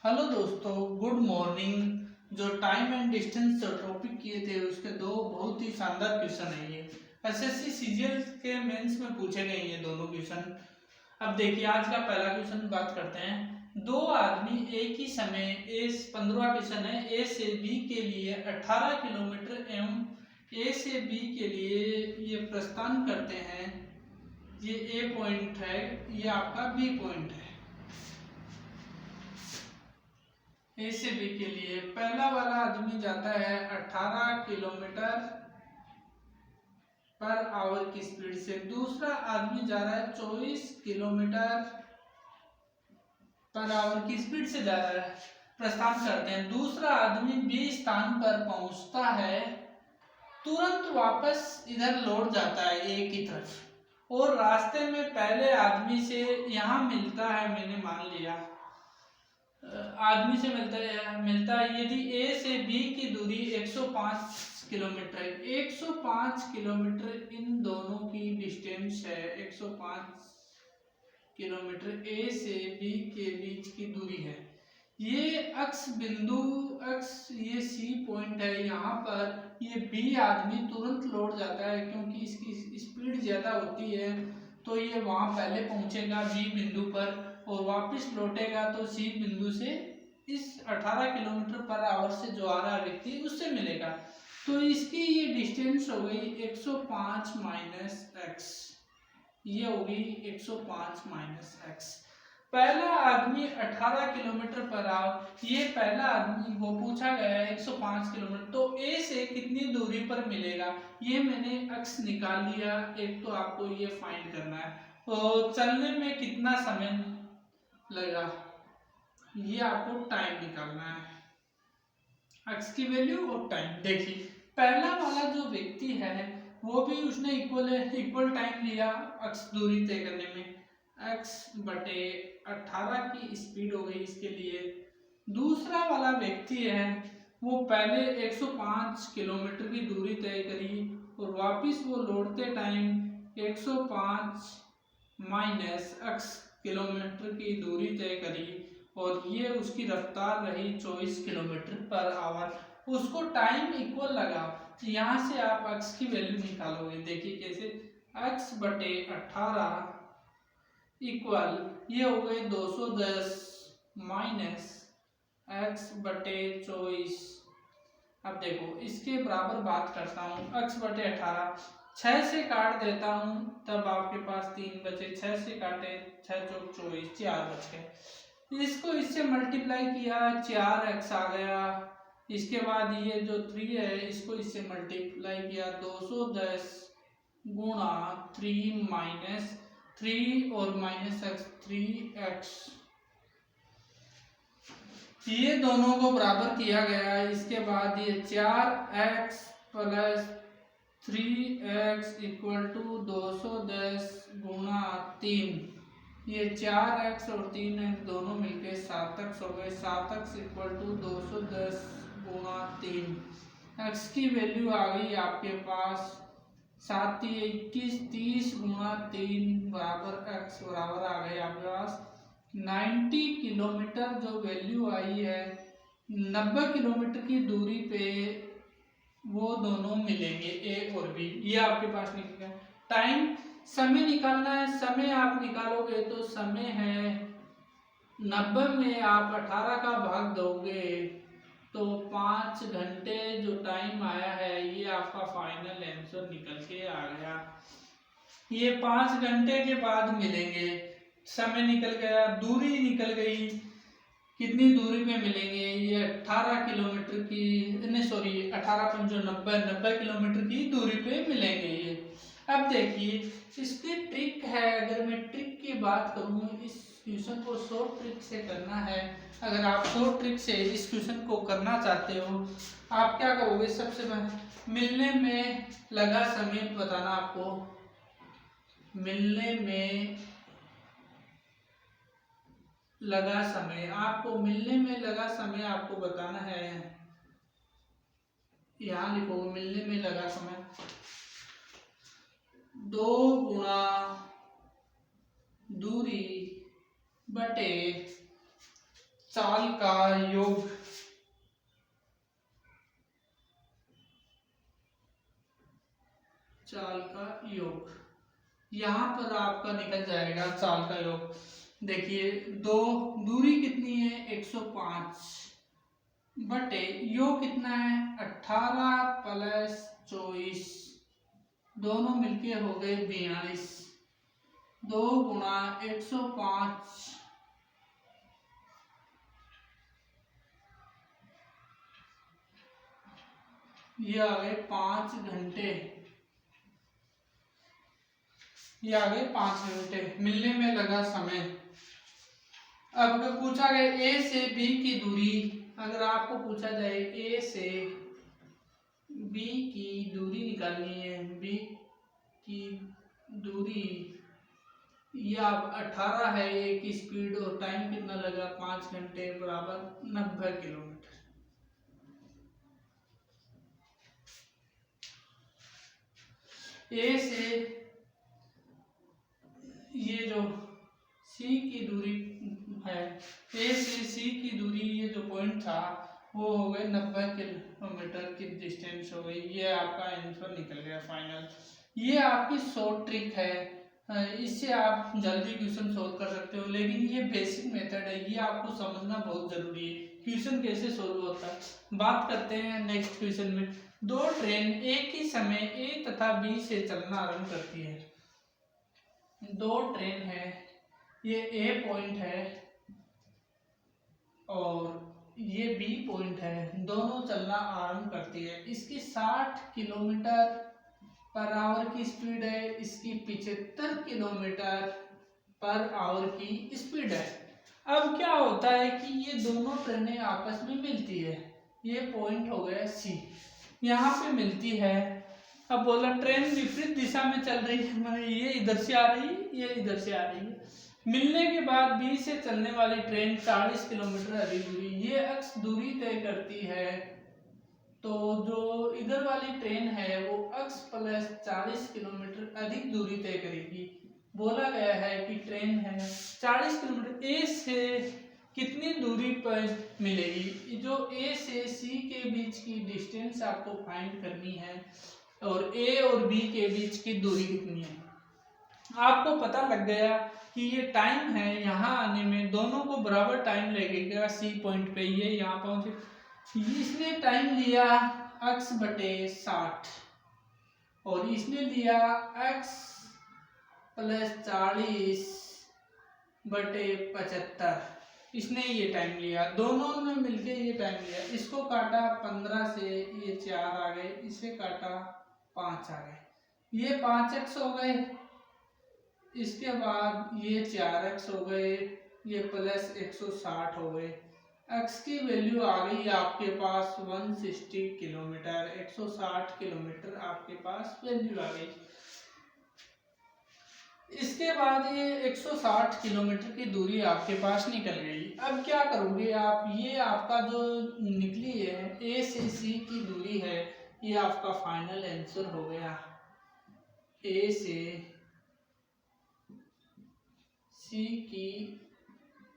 Hello दोस्तों, good morning. जो time and distance जो टॉपिक किए थे उसके दो बहुत ही शानदार क्वेश्चन है। ये एसएससी सीजीएल के मेंस में पूछे गए ये दोनों क्वेश्चन। अब देखिए आज का पहला क्वेश्चन बात करते हैं। दो आदमी एक ही समय ए 15 क्वेश्चन है, ए से बी के लिए 18 किलोमीटर एवं ए से बी के लिए ये प्रस्थान करते हैं। ये ए पॉइंट है, ये आपका बी पॉइंट है। ए से बी के लिए पहला वाला आदमी जाता है 18 किलोमीटर पर आवर की स्पीड से, दूसरा आदमी जा रहा है 24 किलोमीटर पर आवर की स्पीड से जा रहा है। प्रस्थान करते हैं। दूसरा आदमी बी स्थान पर पहुंचता है, तुरंत वापस इधर लौट जाता है ए की तरफ, और रास्ते में पहले आदमी से यहाँ मिलता है। मैंने मान लिया आदमी से मिलता है यदि ए से बी की दूरी 105 किलोमीटर है। 105 किलोमीटर इन दोनों की डिस्टेंस है। 105 किलोमीटर ए से बी के बीच की दूरी है। ये अक्स बिंदु ये सी पॉइंट है। यहाँ पर ये बी आदमी तुरंत लौट जाता है क्योंकि इसकी स्पीड ज़्यादा होती है, तो ये वहाँ पहले पहुँचेगा बी बिंदु पर और वापस लौटेगा तो सी बिंदु से इस 18 किलोमीटर पर आवर से जो आ रहा व्यक्ति उससे मिलेगा। तो इसकी ये डिस्टेंस हो गई 105 माइनस एक्स, ये होगी 105 माइनस एक्स। पहला आदमी 18 किलोमीटर पर आवर, ये पहला आदमी वो पूछा गया है 105 किलोमीटर, तो ए से कितनी दूरी पर मिलेगा ये मैंने एक्स निकाल लिया। एक तो आपको ये फाइंड करना है तो चलने में कितना समय लगा, ये आपको टाइम निकालना है। एक्स की वैल्यू और टाइम। देखिए पहला वाला जो व्यक्ति है वो भी उसने इक्वल टाइम लिया एक्स दूरी तय करने में। एक्स बटे 18 की स्पीड हो गई इसके लिए। दूसरा वाला व्यक्ति है वो पहले 105 किलोमीटर की दूरी तय करी और वापस वो लौटते टाइम 105 माइनस एक्स किलोमीटर की दूरी तय करी और ये उसकी रफ्तार रही 24 किलोमीटर पर आवर। उसको टाइम इक्वल लगा, यहाँ से आप एक्स की वैल्यू निकालोगे। देखिए कैसे, एक्स बटे 18 इक्वल ये हो गए 210 माइनस एक्स बटे 24। अब देखो इसके बराबर बात करता हूँ, एक्स बटे 18 6 से काट देता हूँ तब आपके पास 3 बचे। 6 से काटे 6 चौक 24, 4 बच गए। इसको इससे मल्टीप्लाई किया 4x आ गया। इसके बाद ये जो 3 है इसको इससे मल्टीप्लाई किया 210 गुणा 3 माइनस 3 और माइनस एक्स 3x, ये दोनों को बराबर किया गया। इसके बाद ये 4x plus 3x equal to 210 गुणा 3, ये 4x और 3x दोनों मिलके 7x हो गए। 7x इक्वल टू 210 गुणा 3। x की वैल्यू आ गई आपके पास 7 21 30 गुणा 3 बराबर x बराबर आ गए आपके पास 90 किलोमीटर। जो वैल्यू आई है 90 किलोमीटर की दूरी पे वो दोनों मिलेंगे ए और बी, ये आपके पास निकलेगा। टाइम समय निकालना है। समय आप निकालोगे तो समय है 90 में आप 18 का भाग दोगे तो 5 घंटे जो टाइम आया है ये आपका फाइनल आंसर निकल के आ गया। ये 5 घंटे के बाद मिलेंगे। समय निकल गया, दूरी निकल गई, कितनी दूरी पे मिलेंगे, ये 18 किलोमीटर की 18 पंचो 90 किलोमीटर की दूरी पे मिलेंगे ये। अब देखिए इसकी ट्रिक है। अगर मैं ट्रिक की बात करूँ, इस क्वेश्चन को शॉर्ट ट्रिक से करना है। अगर आप शॉर्ट ट्रिक से इस क्वेश्चन को करना चाहते हो, आप क्या करोगे, सबसे पहले मिलने में लगा समय बताना आपको। मिलने में लगा समय, आपको मिलने में लगा समय आपको बताना है। यहाँ लिखोगे मिलने में लगा समय 2 गुणा दूरी बटे चाल का योग। चाल का योग यहाँ पर आपका निकल जाएगा चाल का योग। देखिए दो दूरी कितनी है 105 बटे योग कितना है 18 प्लस 24, दोनों मिलके हो गए 42। 2 गुणा 105 ये आ गए 5 घंटे। ये आ गए 5 घंटे मिलने में लगा समय। अब पूछा गया ए से बी की दूरी, अगर आपको पूछा जाए ए से बी की दूरी निकालनी है, बी की दूरी ये आप 18 है ए की स्पीड और टाइम कितना लगा 5 घंटे बराबर 90 किलोमीटर। ए से ये जो सी की दूरी है, ए से सी की दूरी ये जो पॉइंट था वो हो गए 90 किलोमीटर की डिस्टेंस हो गई। ये आपका आंसर निकल गया फाइनल। ये आपकी शॉर्ट ट्रिक है, इससे आप जल्दी क्वेश्चन सोल्व कर सकते हो, लेकिन ये बेसिक मेथड है, ये आपको समझना बहुत जरूरी है क्वेश्चन कैसे सोल्व होता है। बात करते हैं नेक्स्ट क्वेश्चन में। दो ट्रेन एक ही समय ए तथा बी से चलना आरंभ करती है। दो ट्रेन है, ये ए पॉइंट है और ये बी पॉइंट है, दोनों चलना आरंभ करती है। इसकी 60 किलोमीटर पर आवर की स्पीड है, इसकी 75 किलोमीटर पर आवर की स्पीड है। अब क्या होता है कि ये दोनों ट्रेनें आपस में मिलती है, ये पॉइंट हो गया सी, यहाँ पे मिलती है। अब बोला ट्रेन विपरीत दिशा में चल रही है, ये इधर से आ रही है, ये इधर से आ रही है। मिलने के बाद बी से चलने वाली ट्रेन 40 किलोमीटर अधिक दूरी, ये अक्स दूरी तय करती है, तो जो इधर वाली ट्रेन है वो अक्स प्लस 40 किलोमीटर अधिक दूरी तय करेगी। बोला गया है कि ट्रेन है 40 किलोमीटर ए से कितनी दूरी पर मिलेगी। जो ए से सी के बीच की डिस्टेंस आपको फाइंड करनी है और ए और बी के बीच की दूरी कितनी है। आपको पता लग गया कि ये टाइम है यहाँ आने में, दोनों को बराबर टाइम लगेगा सी पॉइंट पे, ये यहाँ पहुंचे। इसने टाइम लिया x बटे 60 और इसने लिया x प्लस 40 बटे 75, इसने ये टाइम लिया, दोनों ने मिलके ये टाइम लिया। इसको काटा 15 से, ये 4 आ गए, इसे काटा 5 आ गए, ये 5x हो गए, इसके बाद ये 4x हो गए, ये प्लस 160 हो गए। x की वैल्यू आ गई आपके पास 160 किलोमीटर, 160 किलोमीटर आपके पास वैल्यू आ गई। इसके बाद ये 160 किलोमीटर की दूरी आपके पास निकल गई। अब क्या करोगे आप, ये आपका जो निकली है ए से सी की दूरी है, ये आपका फाइनल आंसर हो गया। ए से सी की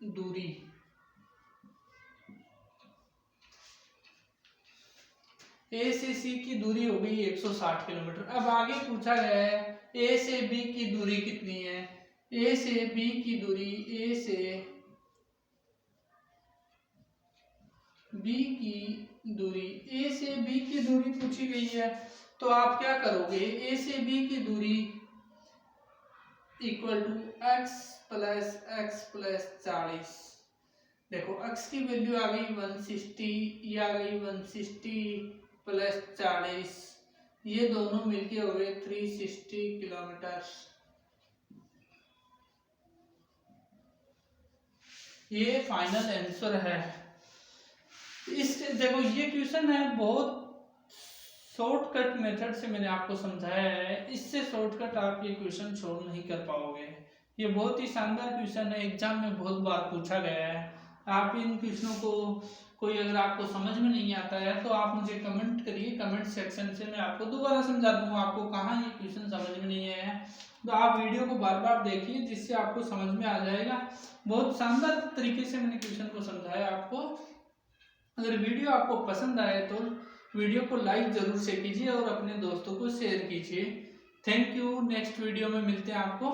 दूरी ए से सी की दूरी हो गई 160 किलोमीटर। अब आगे पूछा गया है ए से बी की दूरी कितनी है। ए से बी की दूरी, ए से बी की दूरी, ए से बी की दूरी पूछी गई है, तो आप क्या करोगे, ए से बी की दूरी इक्वल टू x प्लस 40। देखो x की वैल्यू आ गई 160, ये आ गई 160 प्लस 40, ये दोनों मिलके हो गए 360 किलोमीटर। ये फाइनल आंसर है। इस देखो ये क्वेश्चन है, बहुत शॉर्टकट मेथड से मैंने आपको समझाया है, इससे शॉर्टकट आप ये क्वेश्चन सॉल्व नहीं कर पाओगे। ये बहुत ही शानदार क्वेश्चन है, एग्जाम में बहुत बार पूछा गया है, आप इन क्वेश्चनों को कोई अगर आपको समझ में नहीं आता है तो आप मुझे कमेंट करिए, कमेंट सेक्शन से मैं आपको दोबारा समझा दूंगा आपको कहाँ ये क्वेश्चन समझ में नहीं आया है। तो आप वीडियो को बार बार देखिए जिससे आपको समझ में आ जाएगा। बहुत शानदार तरीके से मैंने क्वेश्चन को समझाया आपको। अगर वीडियो आपको पसंद आए तो वीडियो को लाइक जरूर से कीजिए और अपने दोस्तों को शेयर कीजिए। Thank you. नेक्स्ट वीडियो में मिलते हैं आपको।